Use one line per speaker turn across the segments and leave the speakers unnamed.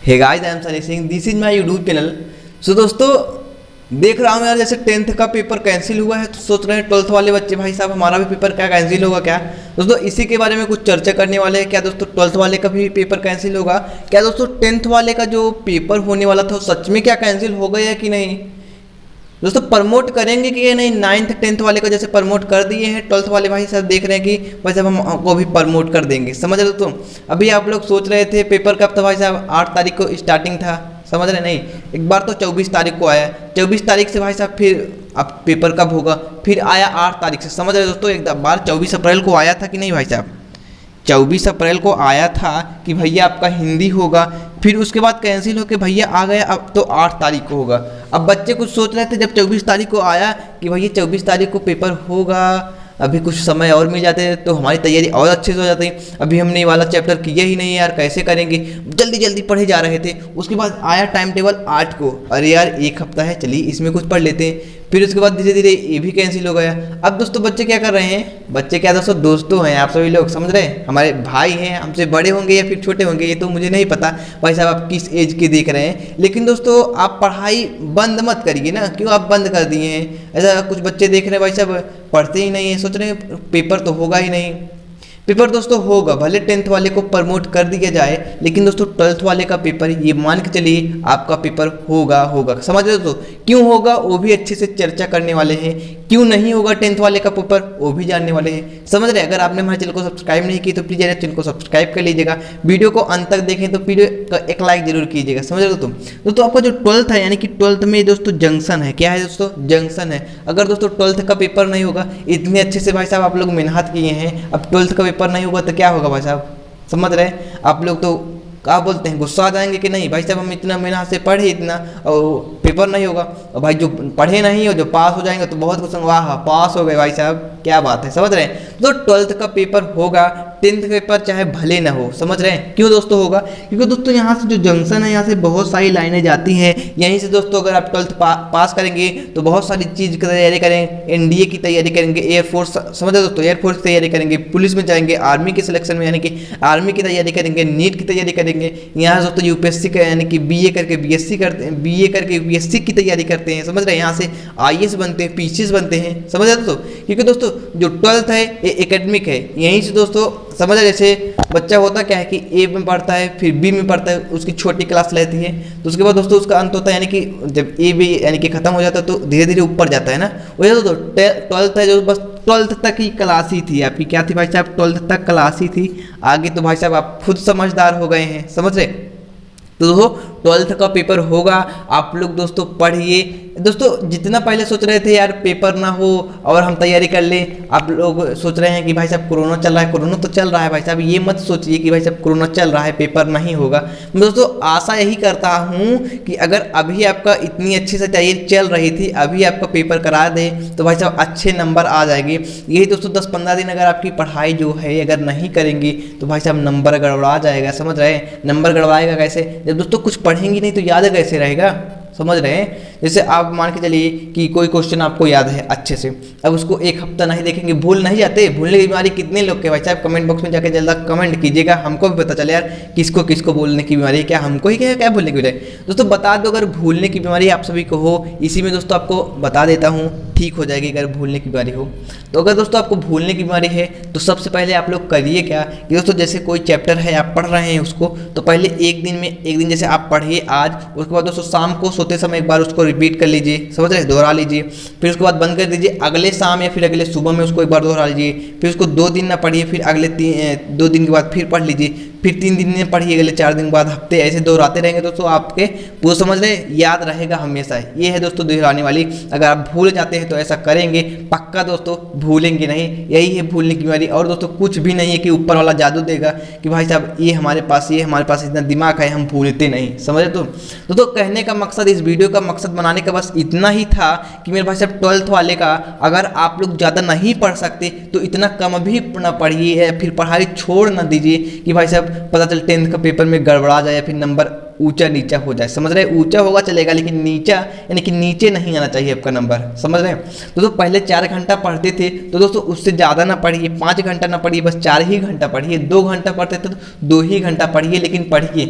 Hey guys, I am Sunny Singh, this is my YouTube channel. So दोस्तों, देख रहा हूँ यार, जैसे 10th का पेपर कैंसिल हुआ है तो सोच रहे हैं 12th वाले बच्चे भाई साहब हमारा भी पेपर क्या कैंसिल होगा क्या। दोस्तों इसी के बारे में कुछ चर्चा करने वाले हैं। क्या दोस्तों 12th वाले का भी पेपर कैंसिल होगा? क्या दोस्तों 10th वाले का जो पेपर होने वाला था सच में क्या कैंसिल हो गया है कि नहीं? दोस्तों प्रमोट करेंगे कि ये नहीं? 9th 10th वाले को जैसे प्रमोट कर दिए हैं, 12th वाले भाई साहब देख रहे हैं कि भाई साहब हम आपको भी प्रमोट कर देंगे। समझ रहे हो तुम? अभी आप लोग सोच रहे थे पेपर कब था भाई साहब? 8 तारीख को स्टार्टिंग था, समझ रहे नहीं? एक बार तो 24 तारीख को आया, 24 तारीख से भाई साहब फिर अब पेपर कब होगा? फिर आया 8 तारीख से। समझ रहे दोस्तों? एक बार 24 अप्रैल को आया था कि नहीं भाई साहब? 24 अप्रैल को आया था कि भैया आपका हिंदी होगा, फिर उसके बाद कैंसिल होकर भैया आ गया अब तो 8 तारीख को होगा। अब बच्चे कुछ सोच रहे थे जब 24 तारीख को आया कि भैया 24 तारीख को पेपर होगा, अभी कुछ समय और मिल जाते तो हमारी तैयारी और अच्छे से हो जाती। अभी हमने ये वाला चैप्टर किया ही नहीं यार, कैसे करेंगे? जल्दी जल्दी पढ़े जा रहे थे। उसके बाद आया टाइम टेबल 8 को, अरे यार एक हफ्ता है, चलिए इसमें कुछ पढ़ लेते हैं। फिर उसके बाद धीरे धीरे ये भी कैंसिल हो गया। अब दोस्तों बच्चे क्या कर रहे हैं? बच्चे क्या दोस्तों दोस्तों हैं, आप सभी लोग समझ रहे हैं, हमारे भाई हैं, हमसे बड़े होंगे या फिर छोटे होंगे ये तो मुझे नहीं पता भाई साहब आप किस एज के देख रहे हैं। लेकिन दोस्तों आप पढ़ाई बंद मत करिए ना। क्यों आप बंद कर दिए हैं? ऐसा कुछ बच्चे देख रहे हैं भाई साहब पढ़ते ही नहीं है, सोच रहे हैं पेपर तो होगा ही नहीं। पेपर दोस्तों होगा, भले 10th वाले को प्रमोट कर दिया जाए, लेकिन दोस्तों 12th वाले का पेपर ये मान के चलिए आपका पेपर होगा। समझ रहे हो दोस्तों? क्यों होगा वो भी अच्छे से चर्चा करने वाले हैं। क्यों नहीं होगा 10th वाले का पेपर वो भी जानने वाले हैं। समझ रहे? अगर आपने हमारे चैनल को सब्सक्राइब नहीं की तो प्लीज़ चैनल को सब्सक्राइब कर लीजिएगा। वीडियो को अंत तक देखें तो वीडियो का एक लाइक जरूर कीजिएगा। समझ रहे हो तुम? दोस्तों आपका जो 12th है यानी कि 12th में दोस्तों जंक्शन है। क्या है दोस्तों? जंक्शन है। अगर दोस्तों 12th का पेपर नहीं होगा, इतने अच्छे से भाई साहब आप लोग मेहनत किए हैं, अब 12th का पेपर नहीं होगा तो क्या होगा भाई साहब? समझ रहे हैं? आप लोग तो क्या बोलते हैं, गुस्सा आ जाएंगे कि नहीं भाई साहब हम इतना मेहनत से पढ़े इतना और पेपर नहीं होगा। और भाई जो पढ़े नहीं हो जो पास हो जाएंगे तो बहुत कुछ, वाह पास हो गए भाई साहब, क्या बात है। समझ रहे हैं? तो 12th का पेपर होगा, 10th का पेपर चाहे भले ना हो। समझ रहे हैं क्यों दोस्तों होगा? क्योंकि दोस्तों यहाँ से जो जंक्शन है यहाँ से बहुत सारी लाइनें जाती हैं। यहीं से दोस्तों अगर आप 12th पास करेंगे तो बहुत सारी चीज़ की तैयारी करें, एनडीए की तैयारी करेंगे, एयरफोर्स, समझ रहे दोस्तों, एयरफोर्स की तैयारी करेंगे, पुलिस में जाएंगे, आर्मी के सिलेक्शन में यानी कि आर्मी की तैयारी करेंगे, नीट की तैयारी करेंगे। यहाँ दोस्तों यूपीएससी का यानी कि बीए करके बीएससी करते हैं, बीए करके यूपीएससी की तैयारी करते हैं। समझ रहे हैं? यहाँ से आईएएस बनते हैं, पीसीएस बनते हैं। समझ रहे दोस्तों? क्योंकि दोस्तों जो 12th है ये एकेडमिक है। यहीं से दोस्तों समझ रहे, जैसे बच्चा होता क्या है कि ए में पढ़ता है फिर बी में पढ़ता है, उसकी छोटी क्लास रहती है तो उसके बाद दोस्तों उसका अंत होता है यानी कि जब ए बी यानी कि खत्म हो जाता है तो धीरे धीरे ऊपर जाता है ना। वही दोस्तों 12th है जो बस 12th तक ही क्लास ही थी आपकी। क्या थी भाई साहब? 12th तक क्लास ही थी, आगे तो भाई साहब आप खुद समझदार हो गए हैं। समझ रहे? तो दोस्तों 12th का पेपर होगा, आप लोग दोस्तों पढ़िए। दोस्तों जितना पहले सोच रहे थे यार पेपर ना हो और हम तैयारी कर लें, आप लोग सोच रहे हैं कि भाई साहब कोरोना चल रहा है। कोरोना तो चल रहा है भाई साहब, ये मत सोचिए कि भाई साहब कोरोना चल रहा है पेपर नहीं होगा। मैं दोस्तों आशा यही करता हूँ कि अगर अभी आपका इतनी अच्छी से तैयारी चल रही थी, अभी आपका पेपर करा दे तो भाई साहब अच्छे नंबर आ जाएंगे। यही दोस्तों 10-15 दिन अगर आपकी पढ़ाई जो है अगर नहीं करेंगे तो भाई साहब नंबर गड़बड़ा जाएगा। समझ रहे हैं? नंबर गड़बड़ाएगा कैसे? जब दोस्तों कुछ पढ़ेंगे नहीं तो याद कैसे रहेगा? समझ रहे हैं? जैसे आप मान के चलिए कि कोई क्वेश्चन आपको याद है अच्छे से, अब उसको एक हफ्ता नहीं देखेंगे, भूल नहीं जाते? भूलने की बीमारी कितने लोग के भाई साहब कमेंट बॉक्स में जाके जल्द कमेंट कीजिएगा, हमको भी पता चले यार किसको किसको भूलने की बीमारी है। क्या हमको ही क्या भूलने की बीमारी? दोस्तों बता दो अगर भूलने की बीमारी आप सभी को हो, इसी में दोस्तों आपको बता देता हूँ, ठीक हो जाएगी अगर भूलने की बीमारी हो तो। अगर दोस्तों आपको भूलने की बीमारी है तो सबसे पहले आप लोग करिए क्या कि दोस्तों जैसे कोई चैप्टर है आप पढ़ रहे हैं उसको, तो पहले एक दिन जैसे आप पढ़िए आज, उसके बाद दोस्तों शाम को सोते समय एक बार उसको रिपीट कर लीजिए। समझ रहे? दोहरा लीजिए। फिर उसके बाद बंद कर दीजिए, अगले शाम या फिर अगले सुबह में उसको एक बार दोहरा लीजिए। फिर उसको 2 दिन ना पढ़िए, फिर अगले 2 दिन के बाद फिर पढ़ लीजिए, फिर 3 दिन में पढ़िए, अगले 4 दिन बाद हफ्ते, ऐसे दोहराते रहेंगे दोस्तों आपके पूरा समझ रहे याद रहेगा हमेशा। ये है दोस्तों दोहराने वाली। अगर आप भूल जाते हैं तो ऐसा करेंगे पक्का दोस्तों भूलेंगे नहीं, यही है भूलने की बीमारी। और दोस्तों कुछ भी नहीं है कि ऊपर वाला जादू देगा कि भाई साहब ये हमारे पास इतना दिमाग है हम भूलते नहीं। समझ रहे? तो दोस्तों कहने का मकसद, इस वीडियो का मकसद बनाने का बस इतना ही था कि मेरे भाई साहब 12th वाले का अगर आप लोग ज़्यादा नहीं पढ़ सकते तो इतना कम भी ना पढ़िए, फिर पढ़ाई छोड़ ना दीजिए कि भाई साहब पता चल 10th का पेपर में गड़बड़ा जाए या फिर नंबर ऊंचा नीचा हो जाए। समझ रहे? ऊंचा होगा चलेगा लेकिन नीचा यानी कि नीचे नहीं आना चाहिए आपका नंबर। समझ रहे हैं? दोस्तों पहले 4 घंटा पढ़ते थे तो दोस्तों उससे ज़्यादा ना पढ़िए, 5 घंटा ना पढ़िए, बस 4 ही घंटा पढ़िए। 2 घंटा पढ़ते थे तो 2 ही घंटा पढ़िए, लेकिन पढ़िए।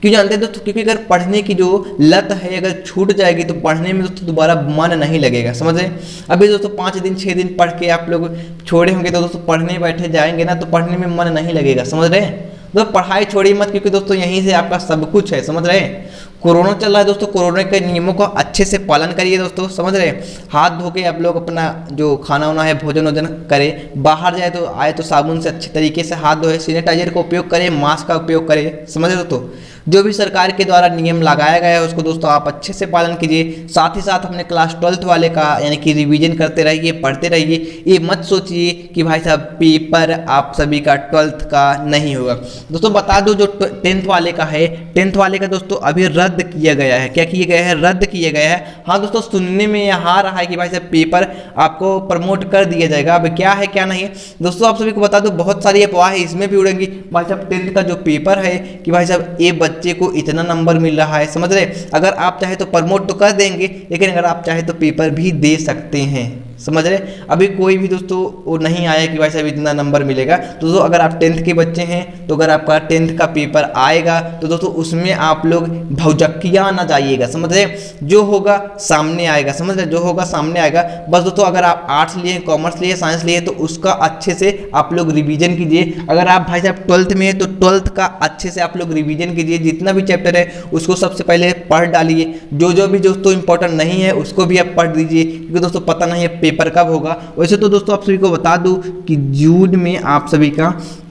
क्यों जानते हैं दोस्तों? क्योंकि अगर पढ़ने की जो लत है अगर छूट जाएगी तो पढ़ने में दोस्तों दोबारा मन नहीं लगेगा, समझ रहे हैं? अभी दोस्तों 5 दिन 6 दिन पढ़ के आप लोग छोड़े होंगे तो दोस्तों पढ़ने बैठे जाएंगे ना तो पढ़ने में मन नहीं लगेगा, समझ रहे हैं? तो पढ़ाई छोड़िए मत, क्योंकि दोस्तों यहीं से आपका सब कुछ है, समझ रहे हैं? कोरोना चल रहा है दोस्तों, कोरोना के नियमों का अच्छे से पालन करिए दोस्तों, समझ रहे हैं? हाथ धो के आप लोग अपना जो खाना वाना है भोजन वोजन करें, बाहर जाए तो आए तो साबुन से अच्छे तरीके से हाथ धोए, सैनिटाइजर का उपयोग करें, मास्क का उपयोग करें, समझ रहे हो? दोस्तों जो भी सरकार के द्वारा नियम लगाया गया है उसको दोस्तों आप अच्छे से पालन कीजिए। साथ ही साथ अपने क्लास 12th वाले का यानी कि रिवीजन करते रहिए, पढ़ते रहिए। ये मत सोचिए कि भाई साहब पेपर आप सभी का 12th का नहीं होगा। दोस्तों बता दो जो 10th वाले का है, 10th वाले का दोस्तों अभी रद्द किया गया है। क्या किया गया है? रद्द किया गया है। हाँ दोस्तों सुनने में यहाँ रहा है कि भाई साहब पेपर आपको प्रमोट कर दिया जाएगा। अब क्या है क्या नहीं है दोस्तों आप सभी को बता दो, बहुत सारी अफवाह है इसमें भी उड़ेंगी। भाई साहब 10th का जो पेपर है कि भाई साहब ये बच्चे को इतना नंबर मिल रहा है, समझ रहे? अगर आप चाहे तो प्रमोट तो कर देंगे, लेकिन अगर आप चाहे तो पेपर भी दे सकते हैं, समझ रहे? अभी कोई भी दोस्तों वो नहीं आया कि भाई साहब इतना नंबर मिलेगा। तो दोस्तों अगर आप 10th के बच्चे हैं तो अगर आपका 10th का पेपर आएगा तो दोस्तों उसमें आप लोग भौजक्कियाँ ना जाइएगा, समझ रहे? जो होगा सामने आएगा, समझ रहे? जो होगा सामने आएगा। बस दोस्तों अगर आप आर्ट्स लिए, कॉमर्स लिए, साइंस लिए तो उसका अच्छे से आप लोग रिवीजन कीजिए। अगर आप भाई साहब 12th में है तो 12th का अच्छे से आप लोग रिवीजन कीजिए। जितना भी चैप्टर है उसको सबसे पहले पढ़ डालिए। जो भी दोस्तों इंपॉर्टेंट नहीं है उसको भी आप पढ़ दीजिए, क्योंकि दोस्तों पता नहीं है पेपर कब होगा। वैसे तो दोस्तों आप सभी को बता दूं कि जून में आप सभी का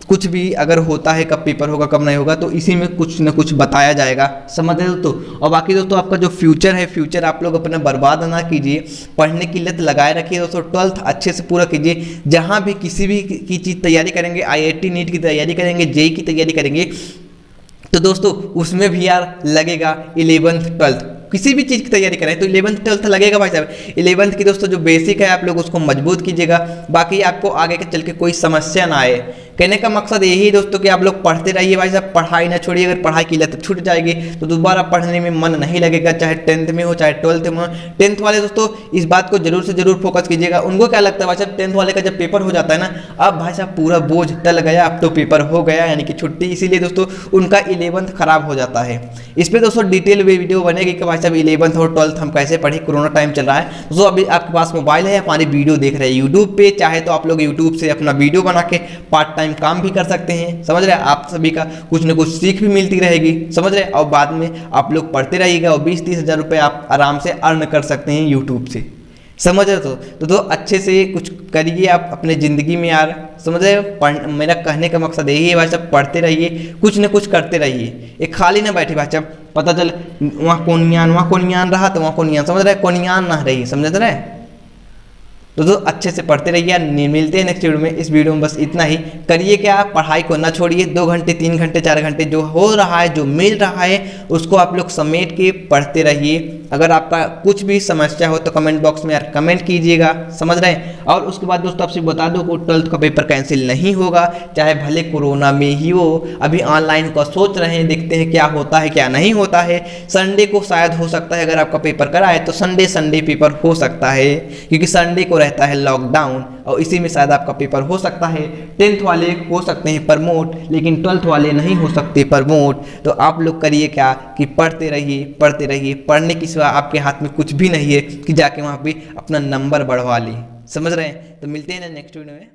कुछ भी अगर होता है, कब पेपर होगा कब नहीं होगा तो इसी में कुछ ना कुछ बताया जाएगा, समझ रहे हो? दोस्तों और बाकी दोस्तों आपका जो फ्यूचर है, फ्यूचर आप लोग अपना बर्बाद ना कीजिए, पढ़ने की लत लगाए रखिए दोस्तों। 12th अच्छे से पूरा कीजिए। जहाँ भी किसी भी की चीज़ तैयारी करेंगे, IIT नीट की तैयारी करेंगे, JEE की तैयारी करेंगे तो दोस्तों उसमें भी यार लगेगा 11th 12th। किसी भी चीज़ की तैयारी करें तो 11th 12th लगेगा भाई साहब। 11th की दोस्तों जो बेसिक है आप लोग उसको मजबूत कीजिएगा, बाकी आपको आगे के चल के कोई समस्या ना आए। कहने का मकसद यही है दोस्तों कि आप लोग पढ़ते रहिए भाई साहब, पढ़ाई ना छोड़िए। अगर पढ़ाई की लत छूट जाएगी तो दोबारा पढ़ने में मन नहीं लगेगा, चाहे 10th में हो चाहे 12th में हो। 10th वाले दोस्तों इस बात को जरूर से जरूर फोकस कीजिएगा। उनको क्या लगता है भाई साहब 10th वाले का जब पेपर हो जाता है ना, अब भाई साहब पूरा बोझ टल गया, अब तो पेपर हो गया यानी कि छुट्टी, इसीलिए दोस्तों उनका 11th खराब हो जाता है। इस पर दोस्तों डिटेल वीडियो बनेगी कि भाई साहब 11th और 12th हम कैसे पढ़े, कोरोना टाइम चल रहा है। दोस्तों अभी आपके पास मोबाइल है, हमारी वीडियो देख रहे हैं यूट्यूब पे, चाहे तो आप लोग यूट्यूब से अपना वीडियो बना के पार्ट टाइम काम भी कर सकते हैं, समझ रहे? आप सभी का कुछ न कुछ सीख भी मिलती रहेगी, समझ रहे? और बाद में आप लोग पढ़ते रहिएगा और 20-30 हज़ार रुपये आप आराम से अर्न कर सकते हैं यूट्यूब से, समझ रहे? तो अच्छे से कुछ करिए आप अपने ज़िंदगी में यार, समझ रहे? मेरा कहने का मकसद यही है भाई साहब, पढ़ते रहिए, कुछ न कुछ करते रहिए। एक खाली ना बैठे भाई साहब, पता चल वहाँ कोनियान रहा तो वहाँ कोनियान, समझ रहे? कोनियान ना रही, समझ रहे? तो अच्छे से पढ़ते रहिए। मिलते हैं नेक्स्ट वीडियो में। इस वीडियो में बस इतना ही। करिए क्या, पढ़ाई को ना छोड़िए। 2 घंटे 3 घंटे 4 घंटे जो हो रहा है, जो मिल रहा है उसको आप लोग समेट के पढ़ते रहिए। अगर आपका कुछ भी समस्या हो तो कमेंट बॉक्स में यार कमेंट कीजिएगा, समझ रहे हैं? और उसके बाद दोस्तों आपसे बता दो कि 12th का पेपर कैंसिल नहीं होगा, चाहे भले कोरोना में ही हो। अभी ऑनलाइन का सोच रहे हैं, देखते हैं क्या होता है क्या नहीं होता है। संडे को शायद हो सकता है, अगर आपका पेपर कराए तो संडे पेपर हो सकता है, क्योंकि संडे को रहता है लॉकडाउन और इसी में शायद आपका पेपर हो सकता है। 10th वाले हो सकते हैं प्रमोट, लेकिन 12th वाले नहीं हो सकते प्रमोट। तो आप लोग करिए क्या कि पढ़ते रहिए, पढ़ते रहिए। पढ़ने की सिवा आपके हाथ में कुछ भी नहीं है कि जाके वहाँ पे अपना नंबर बढ़वा ली, समझ रहे हैं? तो मिलते हैं ना नेक्स्ट वीडियो में।